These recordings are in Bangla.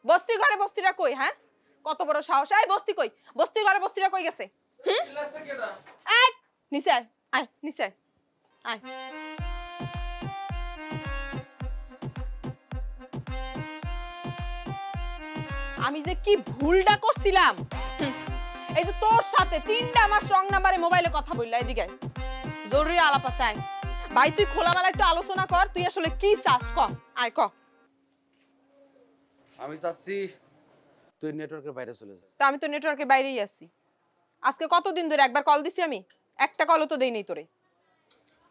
বস্তির ঘরে বস্তিরা কই? হ্যাঁ, কত বড় সাহস! এই বস্তি কই? বস্তির ঘরে বস্তিরা কই গেছে? এই নিচে আয়, আয় নিচে আয়। আমি যে কি ভুলটা করছিলাম, এই যে তোর সাথে 3টা মাস রং নাম্বারে মোবাইলে কথা বললা। এদিকে জরুরি আলাপ আছে, আয়। ভাই তুই খোলামেলা একটু আলোচনা কর, তুই আসলে কি চাস ক, আয় ক। আমি চাচ্ছি তুই নেটওয়ার্কের বাইরে চলে যা। তা আমি তো নেটওয়ার্কের বাইরেই আছি। আজকে কতদিন ধরে একবার কল দিছি আমি? একটা কলও তো দেই নাই তোরে।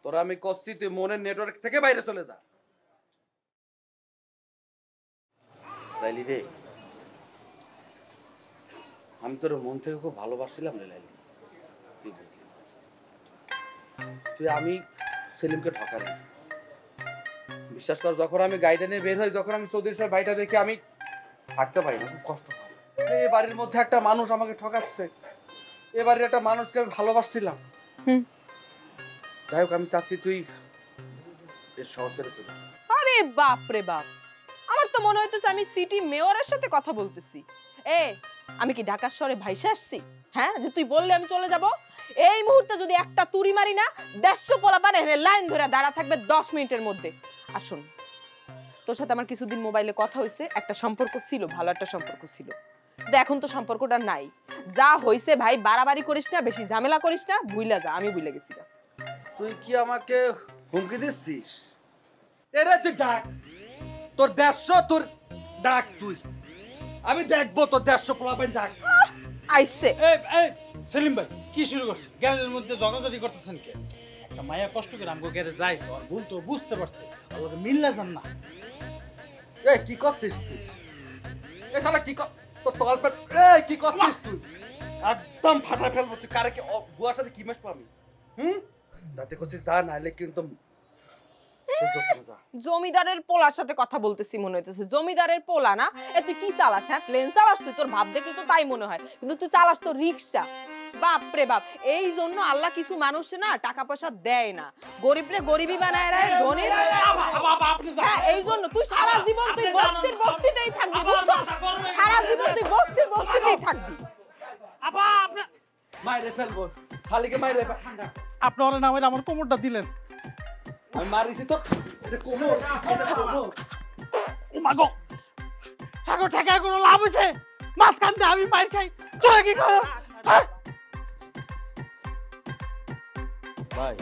তোরা আমি কচ্ছি তুই মনের নেটওয়ার্ক থেকে বাইরে চলে যা। লাইলি রে, আমি তোর মন থেকে খুব ভালোবাসছিলাম রে লাইলি, তুই বুঝলি? তুই আমি সেলিমকে ঠকালি। বিশ্বাস কর, যখন আমি গাড়িটা নিয়ে বের হই, যখন আমি চৌধুরী সাহেব বাড়িটা দেখে আমি থাকতে পারি না, খুব কষ্ট হয়। এই বাড়ির মধ্যে একটা মানুষ আমাকে ঠকাচ্ছে, এ বাড়ির একটা মানুষকে আমি ভালোবাসছিলাম। যাই হোক, আমি চাচ্ছি তুই এর শহর ছেড়ে চলে যা। আরে বাপ রে বাপ, আমার তো মনে হইতেছে আমি সিটি মেয়রের সাথে কথা বলতেছি। আমি কি ঢাকা শহরে ভাইসা আসছি? হ্যাঁ, যে তুই বললে আমি চলে যাব? এই মুহূর্তে যদি একটা তুড়ি মারি না, 150 পোলাপান এখানে লাইন ধরে দাঁড়া থাকবে 10 মিনিটের মধ্যে। আসুন, তোর সাথে আমার কিছুদিন মোবাইলে কথা হইছে, একটা সম্পর্ক ছিল, ভালো একটা সম্পর্ক ছিল। এখন তো সম্পর্কটা নাই। যা হইছে ভাই, বাড়াবাড়ি করিস না, বেশি ঝামেলা করিস না, ভুইলা যা। আমি ভুলে গেছি। তুই কি আমাকে হুমকি দিচ্ছিস? এরে তুই ডাক, তোর 150 তোর ডাক, তুই আমি দেখবো তোর 150 পোলাপাইন ডাক। আইছে এই সেলিম ভাই, কি শুরু করছেন? গ্যারেজের মধ্যে ঝগড়াঝাটি করতেছেন কে? একটা মায়া কষ্ট করে আমগো গ্যারেজ যাইছে, আর ভুল তো বুঝতে পারছে, ওকে মিললে যান না। এই কি করছিস তুই? এ শালা কি তোর তলপেট, এই কি করছিস তুই? একদম ফাটা ফেলবো। তুই কারে কি বুয়ার সাথে কি মাস পাবি? যাতে করছিস যা, নাইলে কিন্তু জমিদারের পোলার সাথে কথা বলতেছি মনে হইতেছে। জমিদারের পোলা না? তুই কি চালাস? হ্যাঁ, প্লেন চালাস তুই? তোর ভাব দেখলে তো তাই মনে হয়, কিন্তু তুই চালাস তো রিক্সা। বাপ রে বাপ, এই জন্য আল্লাহ কিছু মানুষ না টাকা পয়সা দেয় না, গরিবরে গরিবই বানায় রাখে, ধনীর হ্যাঁ, এই জন্য তুই সারা জীবন তুই বস্তিতেই থাকবি, বুঝছো? সারা জীবন তুই বস্তিতেই থাকবি। আপা আপনি মাইরে ফেলবো, খালিকে মাইরে। আপনি ওর নামে আমার কোমরটা দিলেন। আমি মারিছি তো, এটা কোমর, এটা কোমর। ও মা গো, হাগো ঠেকা কোনো লাভ হইছে? মাছ কান্দে আমি মার খাই, তোরা কি কর? ভাই,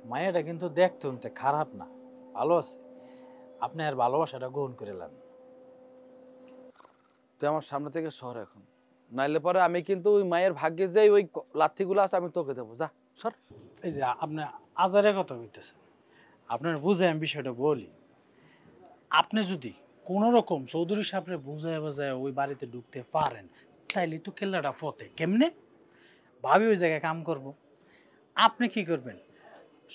মায়াটা কিন্তু দেখতে উনতে খারাপ না, ভালো আছে। আপনি আর ভালোবাসাটা গ্রহণ করে নেন। তুই আমার সামনে থেকে সর এখন, নাইলে পরে আমি কিন্তু ওই মায়ের ভাগ্যে যাই ওই লাথিগুলো আছে আমি তোকে দেবো। যা সর। এই যে আপনি আজারের কথা বলতেছেন, আপনার বুঝে আমি বিষয়টা বলি। আপনি যদি কোনো রকম চৌধুরী সাহেবরে বুঝায় বাজায় ওই বাড়িতে ঢুকতে পারেন, তাইলে তো কেল্লাটা ফতে। কেমনে ভাবি ওই জায়গায় কাম করব? আপনি কি করবেন?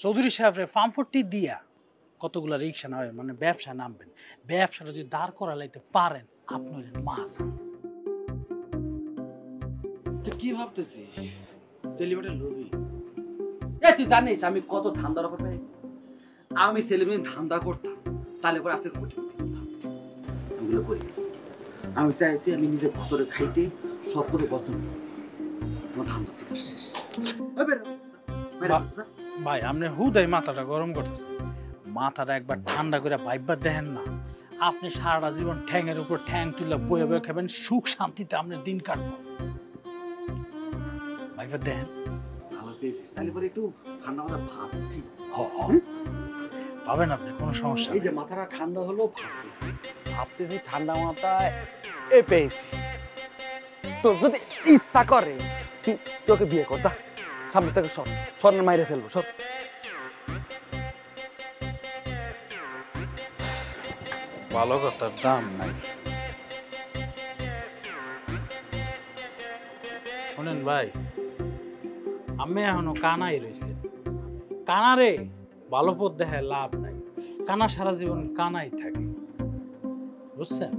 চৌধুরী সাহেবরে ফার্মফুটি দিয়া কতগুলা রিক্সা নামে, মানে ব্যবসা নামবেন। ব্যবসাটা যদি দাঁড় করা লাইতে পারেন, আপনি হলেন মাছ। তুই কি ভাবতেছিস? সেলিব্রিটি লোভী। তুই জানিস আমি কত ধান্দার অফার পেয়েছি? আমি সেলিব্রিটি ধান্দা করতাম, তাহলে পরে আজকে কোটিপতি হতাম। ওগুলো করি। আমি চাইছি আমি নিজে ভতরে খাইতে সব করে পছন্দ আমার ধান্দা শিখার শেষ। ভাই আপনি হুদাই মাথাটা গরম করতেছেন। মাথাটা একবার ঠান্ডা করে ভাইবার দেখেন না। আপনি সারাটা জীবন ঠ্যাংয়ের উপর ঠ্যাং তুলে বয়ে বয়ে খাবেন, সুখ শান্তিতে আপনার দিন কাটবো। ভাইবার দেখেন। ভালো পেয়েছিস, তাহলে পরে একটু ঠান্ডা মাথা ভাবছি। পাবেন আপনি, কোনো সমস্যা এই যে মাথাটা ঠান্ডা হলো, ভাবতেছি ঠান্ডা মাথায় এ পেয়েছি। তো যদি ইচ্ছা করে তুই তোকে বিয়ে কর, যা সামনে থেকে সর, স্বর্ণের মাইরে ফেলবো, সর। ভালো কথার দাম নাই। শোনেন ভাই, আমি এখনো কানাই রয়েছে। কানারে ভালো পথ দেখায় লাভ নাই, কানা সারা জীবন কানাই থাকে, বুঝছেন?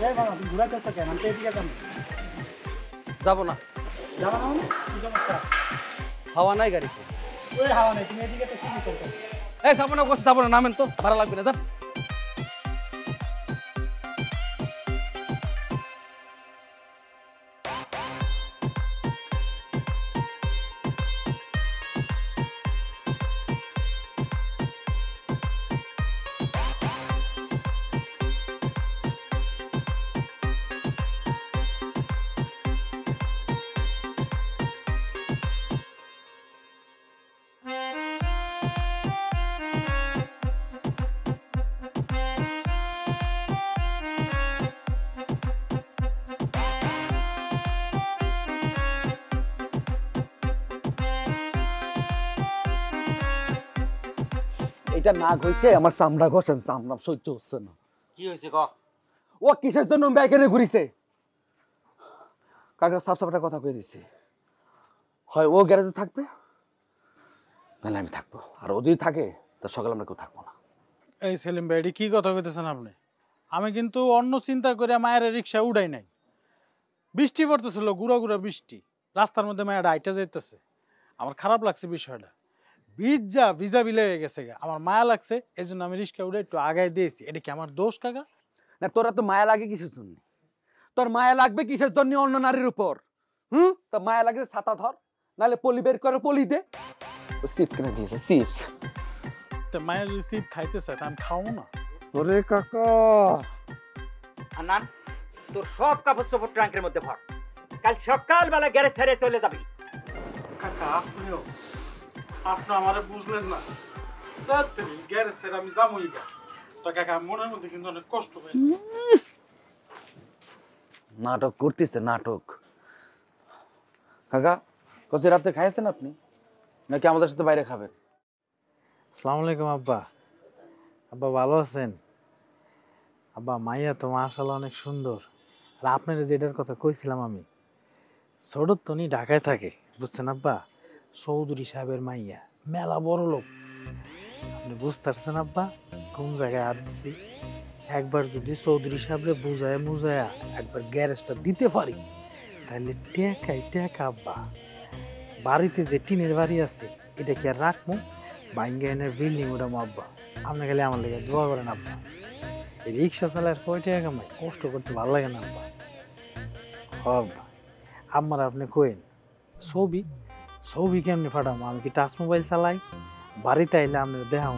এই মামা তুমি ঘুরাতে তো কেন আমি তো এদিকে যাবো যাবো না, যাবা না মানে কি সমস্যা হাওয়া নাই গাড়িতে। ওই হাওয়া নেই তুমি এদিকে তো শুরু করতে এই যাবো না, কোথাও যাবো না, নামেন তো, ভাড়া লাগবে না, যান। এটা না হইছে আমার চামড়া ঘষেন, চামড়া সহ্য হচ্ছে না। কি হয়েছে ক? ও কিসের জন্য ব্যাগেনে ঘুরিছে? কাকা সাফ সাফ একটা কথা কয়ে দিছি, হয় ও গ্যারেজে থাকবে তাহলে আমি থাকবো, আর ও যদি থাকে তা সকালে আমরা কেউ থাকবো না। এই সেলিম ভাই এটি কি কথা কইতেছেন আপনি? আমি কিন্তু অন্য চিন্তা করে মায়ের রিক্সা উড়াই নাই। বৃষ্টি পড়তেছিল, গুড়া গুড়া বৃষ্টি, রাস্তার মধ্যে মায়ের আইটা যাইতেছে। আমার খারাপ লাগছে বিষয়টা, ভিজা বিলে হয়ে গেছে গা। আমার মায়া লাগছে, এই জন্য আমি রিক্সা উড়ে একটু আগায় দিয়েছি। এটা কি আমার দোষ কাকা? না, তোরা তো মায়া লাগে কিসের জন্য? তোর মায়া লাগবে কিসের জন্য অন্য নারীর উপর? তো মায়া লাগে ছাতা ধর, নাহলে পলি বের করে পলি দে। ও সিট কিনে দিয়েছে, চিপস। তো মায়া যদি সিপ খাইতে চায় তা আমি খাওয়াবো না। ওরে কাকা, আনান তোর সব কাপড় চোপড় ট্রাঙ্কের মধ্যে ভর, কাল সকালবেলা গ্যারেজ ছেড়ে চলে যাবি। কাকা আপনিও, আপনি আমারে বুঝলেন না। গ্যারেজ ছেড়ে আমি যাবোই না। তো কাকা মনের মধ্যে কিন্তু অনেক কষ্ট হয়। নাটক করতেছে নাটক। কাকা কচি রাতে খাইছেন আপনি, নাকি আমাদের সাথে বাইরে খাবেন? আসসালামু আলাইকুম আব্বা। আব্বা ভালো আছেন? আব্বা মাইয়া তো মাশাআল্লাহ অনেক সুন্দর। আর আপনার যেটার কথা কইছিলাম আমি, ছোট তনি ঢাকায় থাকে, বুঝছেন আব্বা? চৌধুরী সাহেবের মাইয়া, মেলা বড় লোক। আপনি বুঝতে পারছেন আব্বা কোন জায়গায় হাত দিছি? একবার যদি চৌধুরী সাহেবরে বুঝায়া একবার গ্যারেজটা দিতে পারি, তাহলে টেকা আব্বা। বাড়িতে যে টিনের বাড়ি আছে এটা কি আর রাখবো? বাইঙ্গা এনের বিল্ডিং উঠামো আব্বা। আপনি খালি আমার লেগে দোয়া করেন আব্বা। এই রিক্সা চালায় কয় টাকা কামাই, কষ্ট করতে ভালো লাগে না আব্বা। আব্বা আমার আপনি কইন ছবি কেমনি ফাটামো? আমি কি টাচ মোবাইল চালাই? বাড়িতে আইলে আপনি দেখা